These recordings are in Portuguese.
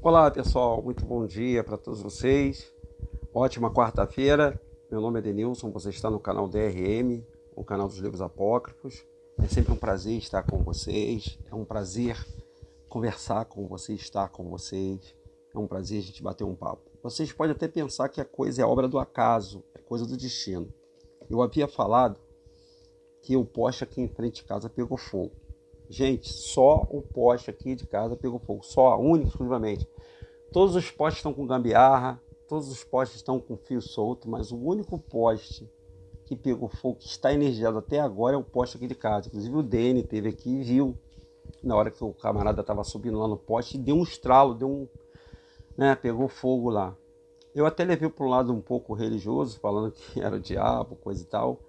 Olá pessoal, muito bom dia para todos vocês. Ótima quarta-feira. Meu nome é Denilson, você está no canal DRM, o canal dos livros apócrifos. É sempre um prazer estar com vocês, é um prazer conversar com vocês, estar com vocês. É um prazer a gente bater um papo. Vocês podem até pensar que a coisa é obra do acaso, é coisa do destino. Eu havia falado que o poste aqui em frente de casa pegou fogo. Gente, só o poste aqui de casa pegou fogo, só, único, exclusivamente. Todos os postes estão com gambiarra, todos os postes estão com fio solto, mas o único poste que pegou fogo, que está energizado até agora, é o poste aqui de casa. Inclusive o Dene teve aqui e viu, na hora que o camarada estava subindo lá no poste, deu um estralo, pegou fogo lá. Eu até levei para um lado um pouco religioso, falando que era o diabo, coisa e tal,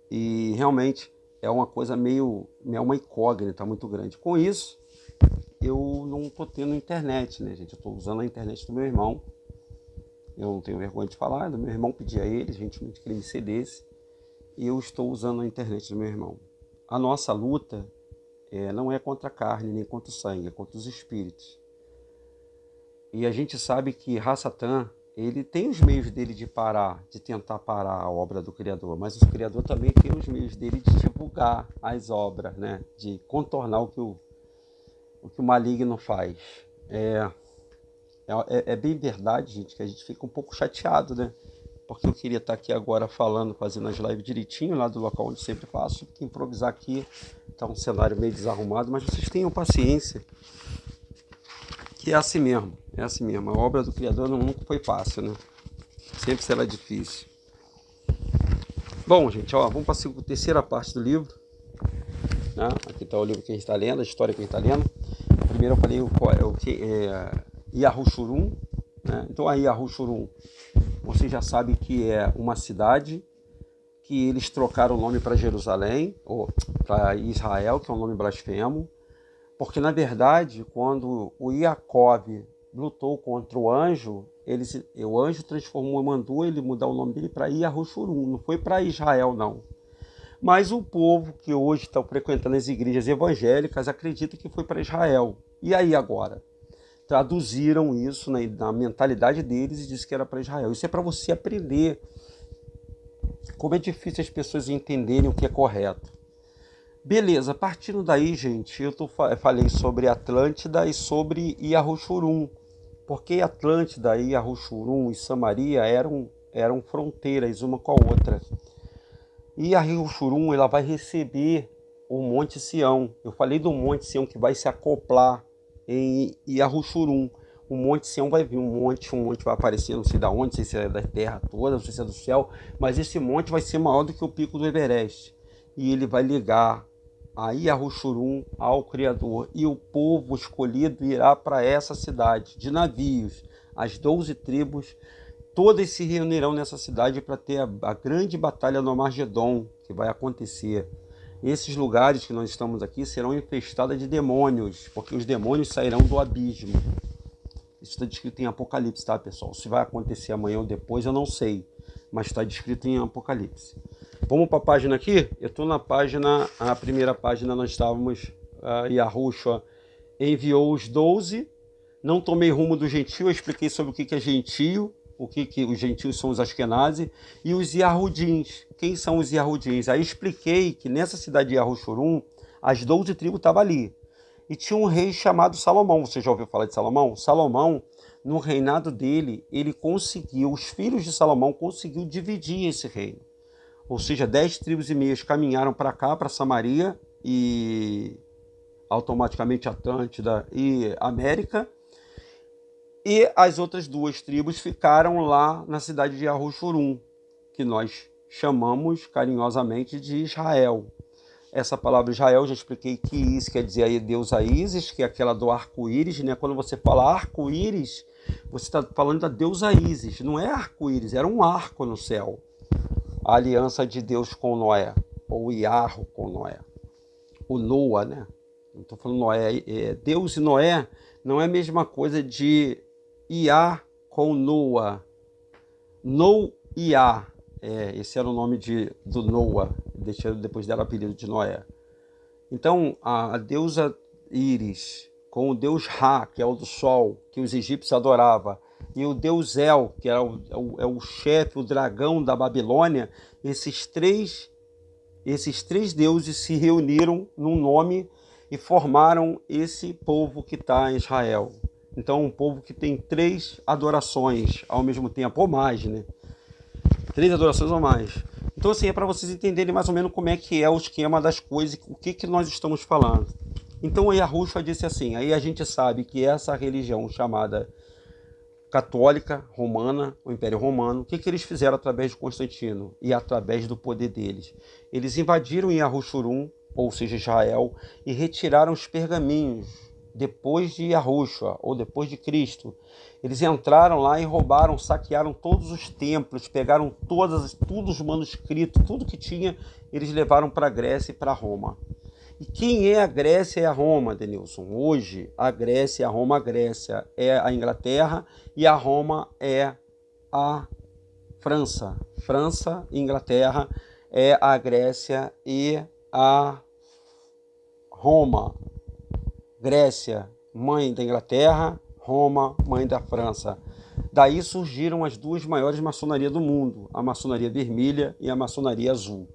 e realmente é uma coisa é uma incógnita muito grande. Com isso, eu não estou tendo internet, né, gente? Eu estou usando a internet do meu irmão. Eu não tenho vergonha de falar, do meu irmão pedi a ele, gentilmente, que ele me cedesse. E eu estou usando a internet do meu irmão. A nossa luta não é contra a carne, nem contra o sangue, é contra os espíritos. E a gente sabe que Ra-Satã, ele tem os meios dele de tentar parar a obra do Criador, mas o Criador também tem os meios dele de divulgar as obras, né? De contornar o que o maligno faz. É bem verdade, gente, que a gente fica um pouco chateado, né? Porque eu queria estar aqui agora falando, fazendo as lives direitinho, lá do local onde sempre faço, que improvisar aqui, tá um cenário meio desarrumado, mas vocês tenham paciência, que é assim mesmo, é assim mesmo. A obra do Criador nunca foi fácil, né? Sempre será difícil. Bom, gente, vamos para a terceira parte do livro, né? Aqui está o livro que a gente está lendo, a história que a gente está lendo. Primeiro eu falei o que é Yahushurun, né? Então a Yahushurun, você já sabe que é uma cidade que eles trocaram o nome para Jerusalém, ou para Israel, que é um nome blasfemo, porque na verdade, quando o Yaakov lutou contra o anjo, o anjo transformou, mandou ele mudar o nome dele para Yahushurun, não foi para Israel não. Mas o povo que hoje está frequentando as igrejas evangélicas acredita que foi para Israel. E aí agora? Traduziram isso na mentalidade deles e disse que era para Israel. Isso é para você aprender como é difícil as pessoas entenderem o que é correto. Beleza, partindo daí, gente, falei sobre Atlântida e sobre Yahushurun. Porque Atlântida, Yahushurun e Samaria eram fronteiras uma com a outra. E a Yahushurun, ela vai receber o Monte Sião. Eu falei do Monte Sião que vai se acoplar em Yahushurun. O Monte Sião vai vir, um monte vai aparecer, não sei de onde, não sei se é da terra toda, não sei se é do céu, mas esse monte vai ser maior do que o pico do Everest. E ele vai ligar a Yahushurun ao Criador. E o povo escolhido irá para essa cidade de navios. As 12 tribos, todas se reunirão nessa cidade para ter a grande batalha no Armagedon, que vai acontecer. Esses lugares que nós estamos aqui serão infestados de demônios, porque os demônios sairão do abismo. Isso está descrito em Apocalipse, tá, pessoal? Se vai acontecer amanhã ou depois, eu não sei, mas está descrito em Apocalipse. Vamos para a página aqui? Eu estou na página, a primeira página nós estávamos, Yahushua enviou os 12, não tomei rumo do gentio, eu expliquei sobre o que é gentio, os gentios são os Ashkenazi, e os Yahudins. Quem são os Yahudins? Aí expliquei que nessa cidade de Yahushurun, as 12 tribos estavam ali. E tinha um rei chamado Salomão. Você já ouviu falar de Salomão? Salomão, no reinado dele, os filhos de Salomão conseguiu dividir esse reino. Ou seja, 10 tribos e meias caminharam para cá, para Samaria, e automaticamente Atlântida e América. E as outras 2 tribos ficaram lá na cidade de Yahushurun, que nós chamamos carinhosamente de Israel. Essa palavra Israel, eu já expliquei que isso quer dizer aí deusa Ísis, que é aquela do arco-íris, né? Quando você fala arco-íris, você está falando da deusa Ísis. Não é arco-íris, era um arco no céu. A aliança de Deus com Noé, ou Iarro com Noé. O Noa, né? Não estou falando Noé. Deus e Noé não é a mesma coisa de Iá com Noa. Iá. Esse era o nome do Noa, deixando depois dela o apelido de Noé. Então, a deusa Íris com o deus Ra, que é o do sol, que os egípcios adoravam, e o deus El, que era o chefe, o dragão da Babilônia, esses três deuses se reuniram num nome e formaram esse povo que está em Israel. Então, um povo que tem 3 adorações ao mesmo tempo, ou mais, né? 3 adorações ou mais. Então, assim, é para vocês entenderem mais ou menos como é que é o esquema das coisas, o que nós estamos falando. Então, aí a Yahushua disse assim, aí a gente sabe que essa religião chamada católica romana, o Império Romano, o que eles fizeram através de Constantino e através do poder deles? Eles invadiram em Yahushurum, ou seja, Israel, e retiraram os pergaminhos depois de Yahushua, ou depois de Cristo. Eles entraram lá e roubaram, saquearam todos os templos, pegaram todos os manuscritos, tudo que tinha, eles levaram para a Grécia e para Roma. E quem é a Grécia e a Roma, Denilson? Hoje, a Grécia e a Roma, a Grécia é a Inglaterra e a Roma é a França. França e Inglaterra é a Grécia e a Roma. Grécia, mãe da Inglaterra, Roma, mãe da França. Daí surgiram as 2 maiores maçonarias do mundo, a maçonaria vermelha e a maçonaria azul.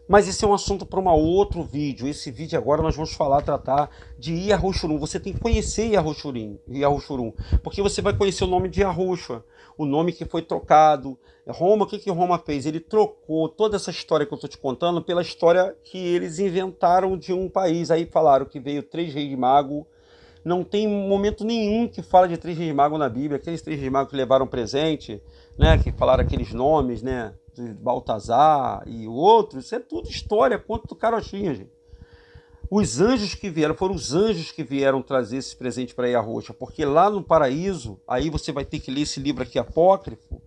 Mas esse é um assunto para um outro vídeo. Esse vídeo agora nós vamos tratar de Yahushurum. Você tem que conhecer Yahushurum, porque você vai conhecer o nome de Yahushua, o nome que foi trocado. Roma, o que Roma fez? Ele trocou toda essa história que eu estou te contando pela história que eles inventaram de um país. Aí falaram que veio 3 reis magos. Não tem momento nenhum que fala de 3 reis magos na Bíblia. Aqueles 3 reis magos que levaram presente, né, que falaram aqueles nomes, né, de Baltazar e outros, isso é tudo história, conto do carochinha, gente. Os anjos que vieram, foram os anjos que vieram trazer esse presente para Yahushua, porque lá no paraíso, aí você vai ter que ler esse livro aqui apócrifo,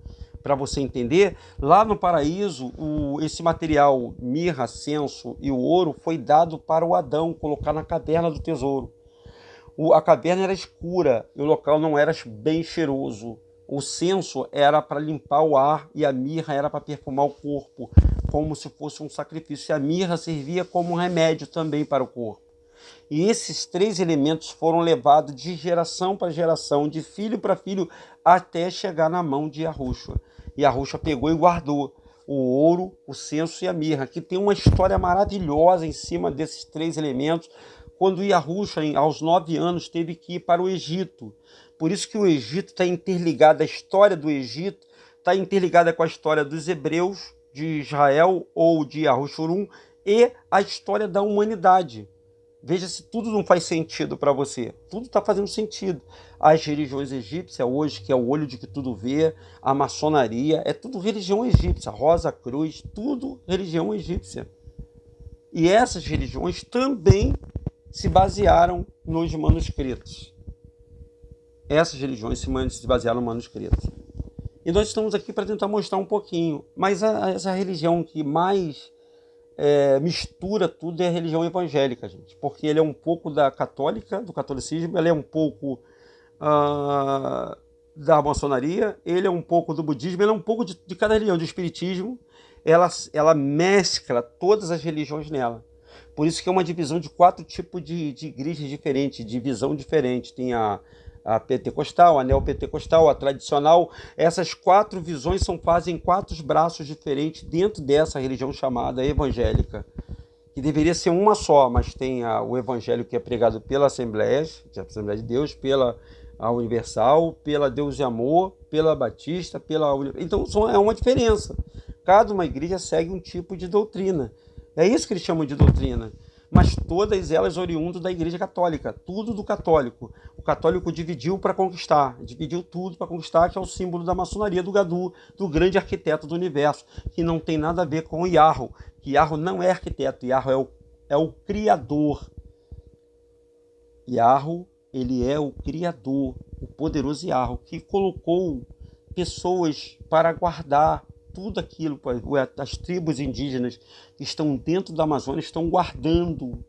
para você entender, lá no paraíso, esse material, mirra, censo e o ouro, foi dado para o Adão, colocar na caverna do tesouro. A caverna era escura, e o local não era bem cheiroso. O censo era para limpar o ar e a mirra era para perfumar o corpo, como se fosse um sacrifício. E a mirra servia como um remédio também para o corpo. E esses 3 elementos foram levados de geração para geração, de filho para filho, até chegar na mão de Yahushua. E Yahushua pegou e guardou o ouro, o censo e a mirra, que tem uma história maravilhosa em cima desses 3 elementos, quando Yahushua, aos 9 anos, teve que ir para o Egito. Por isso que o Egito está interligado, a história do Egito está interligada com a história dos hebreus, de Israel ou de Yahushurum e a história da humanidade. Veja se tudo não faz sentido para você. Tudo está fazendo sentido. As religiões egípcias hoje, que é o olho de que tudo vê, a maçonaria, é tudo religião egípcia. Rosa Cruz, tudo religião egípcia. E essas religiões também se basearam nos manuscritos. Essas religiões se basearam nos manuscritos. E nós estamos aqui para tentar mostrar um pouquinho. Mas essa religião que mais mistura tudo é a religião evangélica, gente. Porque ele é um pouco da católica, do catolicismo, ele é um pouco da maçonaria, ele é um pouco do budismo, ele é um pouco de cada religião, do espiritismo. Ela mescla todas as religiões nela. Por isso que é uma divisão de 4 tipos de igrejas diferentes, de visão diferente. Tem a pentecostal, a neopentecostal, a tradicional. Essas 4 visões fazem 4 braços diferentes dentro dessa religião chamada evangélica, que deveria ser uma só, mas tem o evangelho que é pregado pela Assembleia de Deus, pela a Universal, pela Deus de Amor, pela Batista, então é uma diferença. Cada uma igreja segue um tipo de doutrina. É isso que eles chamam de doutrina. Mas todas elas oriundas da Igreja Católica, tudo do católico. O católico dividiu para conquistar, dividiu tudo para conquistar, que é o símbolo da maçonaria do Gadu, do grande arquiteto do universo, que não tem nada a ver com Yahweh, que Yahweh não é arquiteto, Yahweh é o criador. Yahweh, ele é o criador, o poderoso Yahweh, que colocou pessoas para guardar tudo aquilo. As tribos indígenas que estão dentro da Amazônia estão guardando,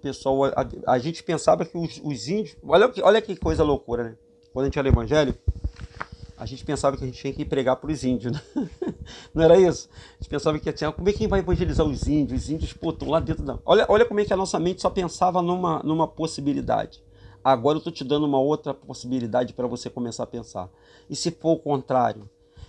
pessoal. A gente pensava que os índios... Olha que coisa loucura, né? Quando a gente era evangélico, a gente pensava que a gente tinha que pregar para os índios, né? Não era isso? A gente pensava que tinha, como é que vai evangelizar os índios? Os índios, pô, estão lá dentro da... Olha como é que a nossa mente só pensava numa possibilidade. Agora eu estou te dando uma outra possibilidade para você começar a pensar. E se for o contrário?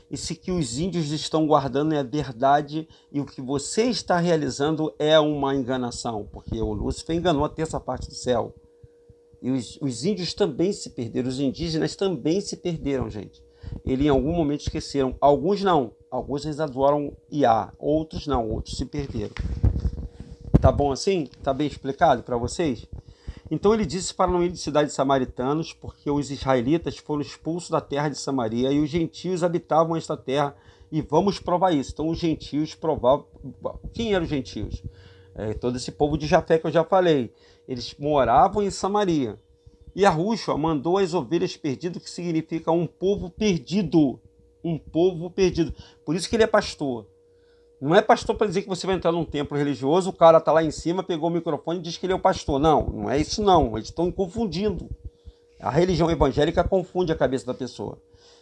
E se que os índios estão guardando é a verdade e o que você está realizando é uma enganação? Porque o Lúcifer enganou a terça parte do céu. E os índios também se perderam, os indígenas também se perderam, gente. Eles em algum momento esqueceram. Alguns não, alguns eles adoram Iá, outros não, outros se perderam. Tá bom assim? Tá bem explicado para vocês? Então ele disse para não ir de cidades samaritanos, porque os israelitas foram expulsos da terra de Samaria e os gentios habitavam esta terra. E vamos provar isso. Então os gentios provavam... Quem eram os gentios? Todo esse povo de Jafé que eu já falei. Eles moravam em Samaria. E Yahushua mandou as ovelhas perdidas, que significa um povo perdido. Um povo perdido. Por isso que ele é pastor. Não é pastor para dizer que você vai entrar num templo religioso, o cara está lá em cima, pegou o microfone e diz que ele é o pastor. Não, não é isso não. Eles estão confundindo. A religião evangélica confunde a cabeça da pessoa.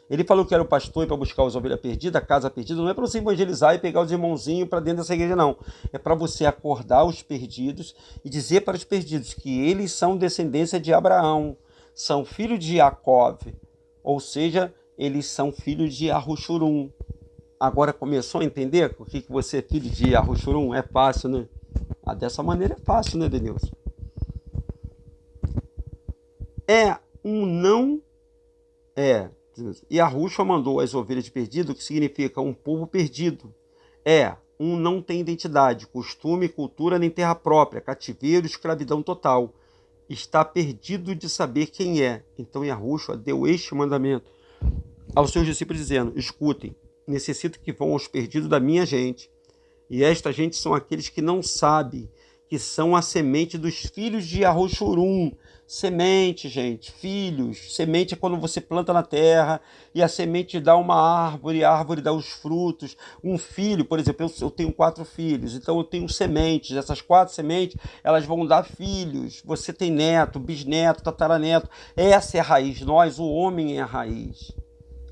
Ele falou que era o pastor para buscar as ovelhas perdidas, a casa perdida. Não é para você evangelizar e pegar os irmãozinhos para dentro dessa igreja, não. É para você acordar os perdidos e dizer para os perdidos que eles são descendência de Abraão, são filhos de Jacó, ou seja, eles são filhos de Arruxurum. Agora começou a entender o que você é filho de Arruxurum? É fácil, né? Dessa maneira é fácil, né, Denilson? E Yahushua mandou as ovelhas perdidas, que significa um povo perdido. Não tem identidade, costume, cultura, nem terra própria, cativeiro, escravidão total. Está perdido de saber quem é. Então Yahushua deu este mandamento aos seus discípulos, dizendo: escutem, necessito que vão aos perdidos da minha gente. E esta gente são aqueles que não sabem, que são a semente dos filhos de Arruxurum. Semente, gente, filhos. Semente é quando você planta na terra e a semente dá uma árvore, a árvore dá os frutos. Um filho, por exemplo, eu tenho 4 filhos, então eu tenho sementes. Essas 4 sementes, elas vão dar filhos. Você tem neto, bisneto, tataraneto. Essa é a raiz. Nós, o homem, é a raiz.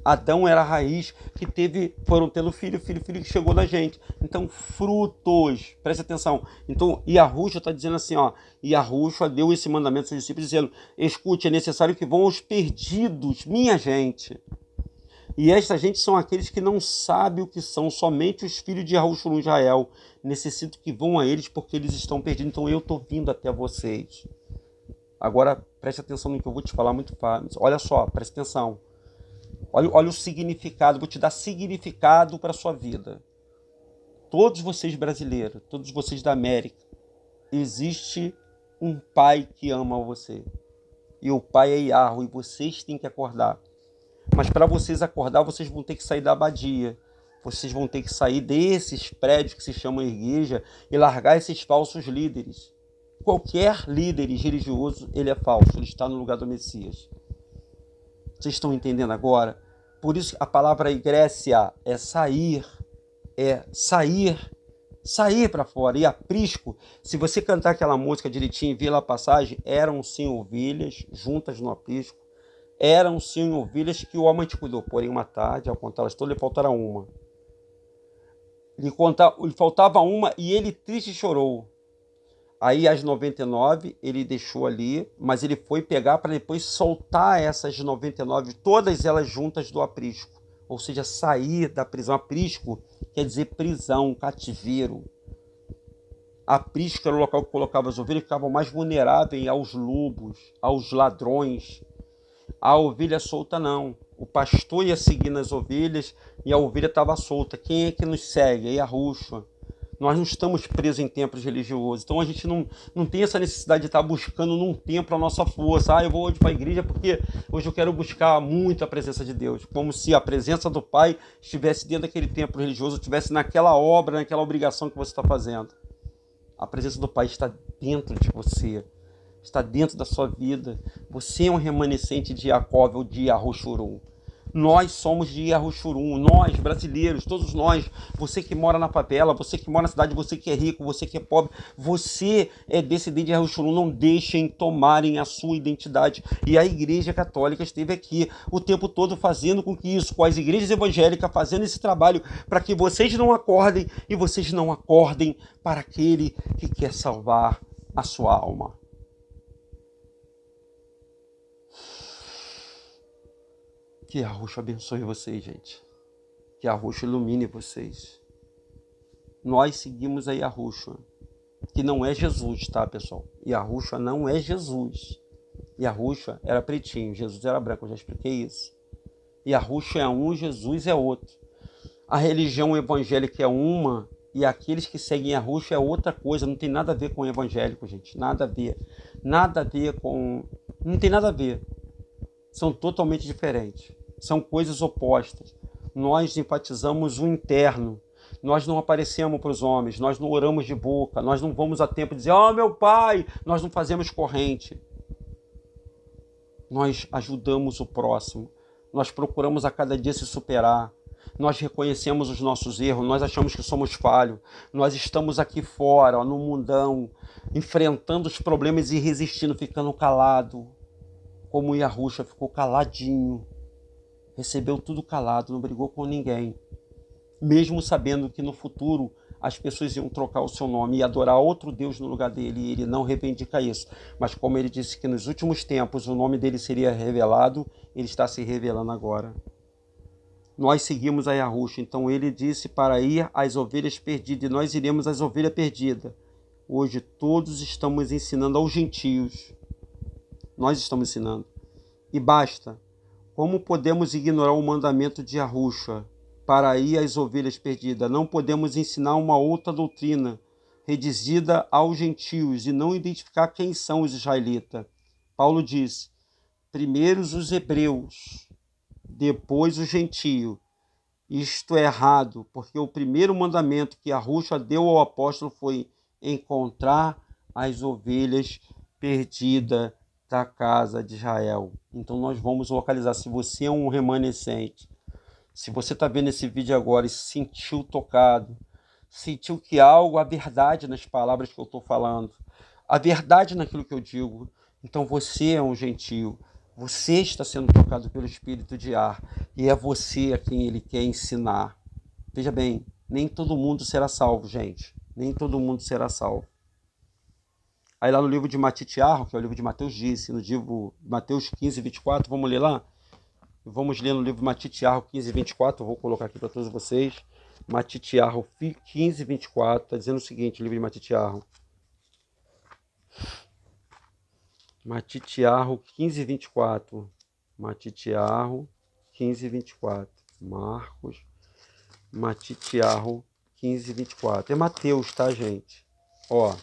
Adão era a raiz que foram tendo filho que chegou na gente. Então, frutos, preste atenção. Então, Yahushua está dizendo assim, Yahushua deu esse mandamento aos seus discípulos, dizendo: escute, é necessário que vão aos perdidos, minha gente. E esta gente são aqueles que não sabem o que são, somente os filhos de Yahushua Israel. Necessito que vão a eles porque eles estão perdidos. Então, eu estou vindo até vocês. Agora, preste atenção no que eu vou te falar muito fácil. Olha só, preste atenção. Olha o significado, vou te dar significado para a sua vida. Todos vocês brasileiros, todos vocês da América, existe um pai que ama você. E o pai é Yahweh, e vocês têm que acordar. Mas para vocês acordar, vocês vão ter que sair da abadia. Vocês vão ter que sair desses prédios que se chamam igreja e largar esses falsos líderes. Qualquer líder religioso, ele é falso, ele está no lugar do Messias. Vocês estão entendendo agora? Por isso a palavra igreja é sair para fora. E aprisco, se você cantar aquela música direitinho e ver lá a passagem, eram sim ovelhas juntas no aprisco, eram sim ovelhas que o homem te cuidou, porém uma tarde, ao contá-las todas, lhe faltara uma. Lhe faltava uma e ele triste chorou. Aí as 99 ele deixou ali, mas ele foi pegar para depois soltar essas 99, todas elas juntas do aprisco. Ou seja, sair da prisão. Aprisco quer dizer prisão, cativeiro. Aprisco era o local que colocava as ovelhas que ficavam mais vulneráveis aos lobos, aos ladrões. A ovelha solta não. O pastor ia seguindo as ovelhas e a ovelha estava solta. Quem é que nos segue? É Yahushua. Nós não estamos presos em templos religiosos. Então a gente não tem essa necessidade de estar buscando num templo a nossa força. Eu vou hoje para a igreja porque hoje eu quero buscar muito a presença de Deus. Como se a presença do Pai estivesse dentro daquele templo religioso, estivesse naquela obra, naquela obrigação que você está fazendo. A presença do Pai está dentro de você. Está dentro da sua vida. Você é um remanescente de Jacó ou de Arruxurum. Nós somos de Yahushurun, nós brasileiros, todos nós, você que mora na favela, você que mora na cidade, você que é rico, você que é pobre, você é descendente de Yahushurun. Não deixem tomarem a sua identidade. E a Igreja Católica esteve aqui o tempo todo fazendo com que isso, com as igrejas evangélicas fazendo esse trabalho para que vocês não acordem e vocês não acordem para aquele que quer salvar a sua alma. Que Yahushua abençoe vocês, gente. Que Yahushua ilumine vocês. Nós seguimos a Yahushua, que não é Jesus, tá, pessoal? Yahushua não é Jesus. Yahushua era pretinho, Jesus era branco, eu já expliquei isso. Yahushua é um, Jesus é outro. A religião evangélica é uma e aqueles que seguem Yahushua é outra coisa. Não tem nada a ver com o evangélico, gente. Nada a ver. Nada a ver com... Não tem nada a ver. São totalmente diferentes. São coisas opostas. Nós enfatizamos o interno. Nós não aparecemos para os homens. Nós não oramos de boca. Nós não vamos a tempo dizer, ó, meu pai. Nós não fazemos corrente. Nós ajudamos o próximo. Nós procuramos a cada dia se superar. Nós reconhecemos os nossos erros. Nós achamos que somos falhos. Nós estamos aqui fora, ó, no mundão, enfrentando os problemas e resistindo, ficando calado. Como o Yahushua ficou caladinho, recebeu tudo calado, não brigou com ninguém, mesmo sabendo que no futuro as pessoas iam trocar o seu nome e adorar outro Deus no lugar dele, e ele não reivindica isso. Mas como ele disse que nos últimos tempos o nome dele seria revelado, ele está se revelando agora. Nós seguimos a Yahushua, então ele disse para ir às ovelhas perdidas, e nós iremos às ovelhas perdidas. Hoje todos estamos ensinando aos gentios. Nós estamos ensinando. E basta. Como podemos ignorar o mandamento de Yahushua para ir às ovelhas perdidas? Não podemos ensinar uma outra doutrina redizida aos gentios e não identificar quem são os israelitas. Paulo diz, primeiro os hebreus, depois os gentios. Isto é errado, porque o primeiro mandamento que Yahushua deu ao apóstolo foi encontrar as ovelhas perdidas da casa de Israel. Então nós vamos localizar. Se você é um remanescente, se você está vendo esse vídeo agora e se sentiu tocado, sentiu que algo, a verdade nas palavras que eu estou falando, a verdade naquilo que eu digo, então você é um gentio, você está sendo tocado pelo Espírito de Ar e é você a quem ele quer ensinar. Veja bem, nem todo mundo será salvo, gente. Nem todo mundo será salvo. Aí lá no livro de Matitiarro, que é o livro de Mateus disse, no livro Mateus 15, 24, vamos ler lá? Vamos ler no livro Matitiarro 15, 24, eu vou colocar aqui para todos vocês. Matitiarro 15, 24, está dizendo o seguinte, o livro de Matitiarro. Matitiarro 15, 24. Matitiarro 15, 24. Marcos. Matitiarro 15, 24. É Mateus, tá, gente? Ó.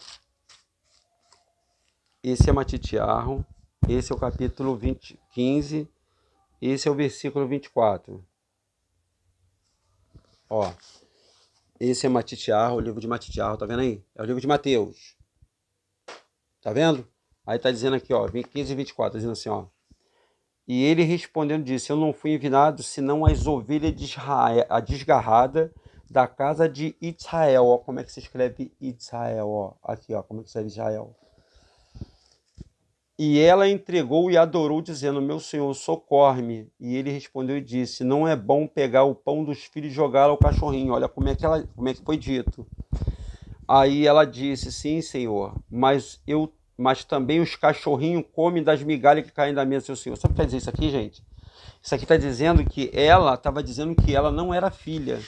Esse é Matitiarro, esse é o capítulo 15, esse é o versículo 24. Ó, esse é Matitiarro, o livro de Matitiarro, tá vendo aí? É o livro de Mateus. Tá vendo? Aí tá dizendo aqui, ó, 15 e 24, tá dizendo assim, ó. E ele respondendo disse, eu não fui enviado senão as ovelhas de Israel, a desgarrada da casa de Israel. Ó, como é que se escreve Israel, ó. Aqui, ó, como é que se escreve Israel. E ela entregou e adorou, dizendo, meu Senhor, socorre-me. E ele respondeu e disse, não é bom pegar o pão dos filhos e jogá-lo ao cachorrinho. Olha como é que foi dito. Aí ela disse, sim, Senhor, mas também os cachorrinhos comem das migalhas que caem da mesa, seu Senhor. Sabe o que quer dizer isso aqui, gente? Isso aqui está dizendo que ela estava dizendo que ela não era filha.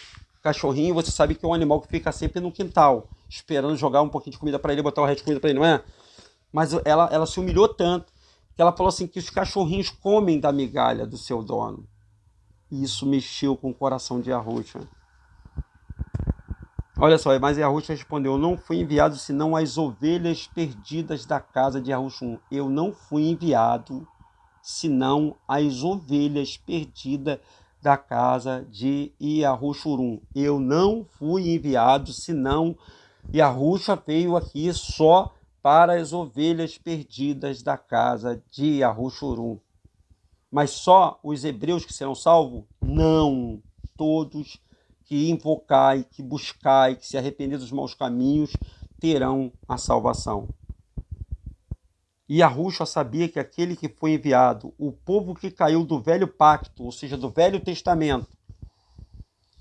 Cachorrinho, você sabe que é um animal que fica sempre no quintal, esperando jogar um pouquinho de comida para ele, botar o resto de comida para ele, não é? Mas ela se humilhou tanto que ela falou assim que os cachorrinhos comem da migalha do seu dono. E isso mexeu com o coração de Yahushua. Olha só, mas Yahushua respondeu, não fui enviado senão as ovelhas perdidas da casa de Yahushua. Eu não fui enviado senão as ovelhas perdidas da casa de Yahushua. Eu não fui enviado senão Yahushua veio aqui só para as ovelhas perdidas da casa de Yahushua. Mas só os hebreus que serão salvos? Não. Todos que invocar e que buscar e que se arrepender dos maus caminhos terão a salvação. E Yahushua sabia que aquele que foi enviado, o povo que caiu do velho pacto, ou seja, do velho testamento,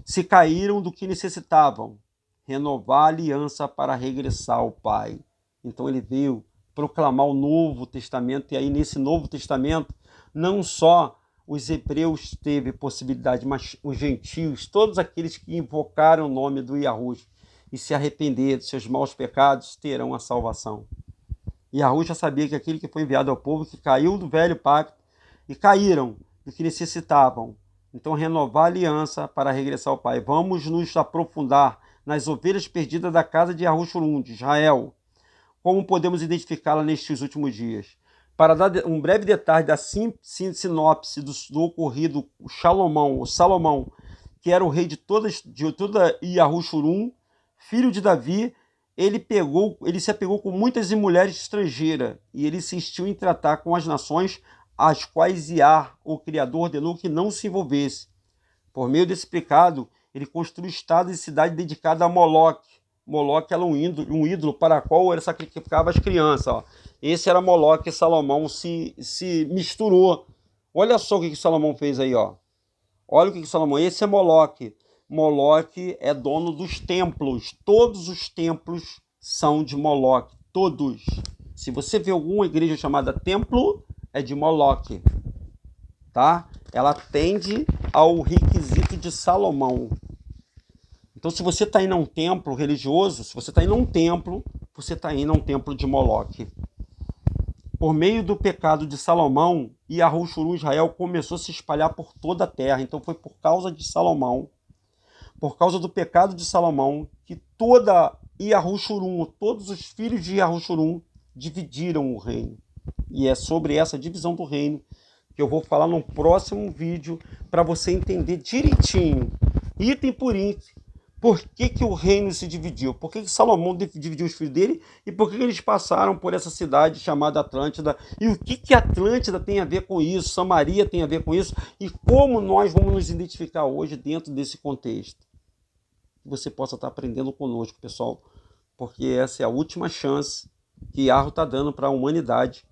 se caíram do que necessitavam, renovar a aliança para regressar ao Pai. Então ele veio proclamar o Novo Testamento, e aí nesse Novo Testamento, não só os hebreus teve possibilidade, mas os gentios, todos aqueles que invocaram o nome do Yahushua e se arrepender dos seus maus pecados, terão a salvação. E Yahushua sabia que aquele que foi enviado ao povo, que caiu do velho pacto, e caíram do que necessitavam. Então, renovar a aliança para regressar ao Pai. Vamos nos aprofundar nas ovelhas perdidas da casa de Yahushua, de Israel. Como podemos identificá-la nestes últimos dias? Para dar um breve detalhe da sinopse do ocorrido, o Salomão, que era o rei de toda Yahushua, filho de Davi, ele se apegou com muitas mulheres estrangeiras e ele insistiu em tratar com as nações as quais Iá, o Criador, ordenou que não se envolvesse. Por meio desse pecado, ele construiu estados e cidades dedicadas a Moloque. Moloque era um ídolo para o qual ele sacrificava as crianças. Ó. Esse era Moloque, e Salomão se misturou. Olha só o que Salomão fez aí. Ó. Olha o que Salomão... Esse é Moloque. Moloque é dono dos templos. Todos os templos são de Moloque. Todos. Se você vê alguma igreja chamada templo, é de Moloque. Tá? Ela atende ao requisito de Salomão. Então, se você está indo a um templo religioso, se você está indo a um templo, você está indo a um templo de Moloque. Por meio do pecado de Salomão, Yahushua, Israel, começou a se espalhar por toda a terra. Então, foi por causa de Salomão, por causa do pecado de Salomão, que todos os filhos de Yahushua dividiram o reino. E é sobre essa divisão do reino que eu vou falar no próximo vídeo para você entender direitinho, item por item, por que o reino se dividiu, por que Salomão dividiu os filhos dele e por que eles passaram por essa cidade chamada Atlântida e o que Atlântida tem a ver com isso, Samaria tem a ver com isso e como nós vamos nos identificar hoje dentro desse contexto. Que você possa estar aprendendo conosco, pessoal, porque essa é a última chance que Yahweh está dando para a humanidade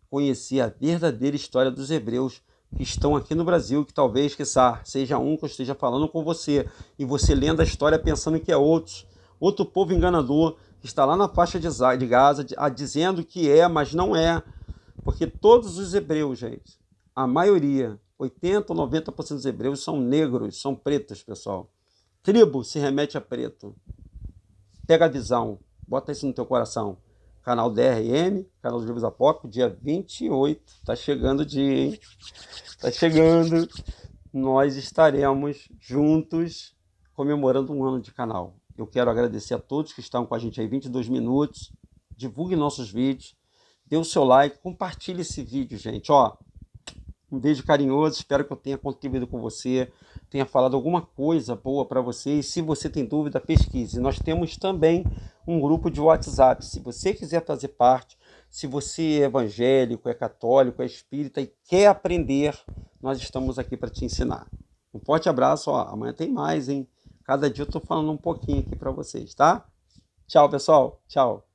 conhecer a verdadeira história dos hebreus que estão aqui no Brasil, que talvez, quiçá, seja um que eu esteja falando com você, e você lendo a história pensando que é outro povo enganador, que está lá na faixa de Gaza, dizendo que é, mas não é, porque todos os hebreus, gente, a maioria, 80 ou 90% dos hebreus são negros, são pretos, pessoal. Tribo se remete a preto. Pega a visão, bota isso no teu coração. Canal DRM, Canal dos Livros Apócrifos, dia 28. Tá chegando o dia, hein? Tá chegando. Nós estaremos juntos comemorando um ano de canal. Eu quero agradecer a todos que estão com a gente aí 22 minutos. Divulgue nossos vídeos. Dê o seu like. Compartilhe esse vídeo, gente. Ó, um beijo carinhoso. Espero que eu tenha contribuído com você. Tenha falado alguma coisa boa para você. E se você tem dúvida, pesquise. Nós temos também um grupo de WhatsApp. Se você quiser fazer parte, se você é evangélico, é católico, é espírita e quer aprender, nós estamos aqui para te ensinar. Um forte abraço. Ó, amanhã tem mais, hein? Cada dia eu estou falando um pouquinho aqui para vocês, tá? Tchau, pessoal. Tchau.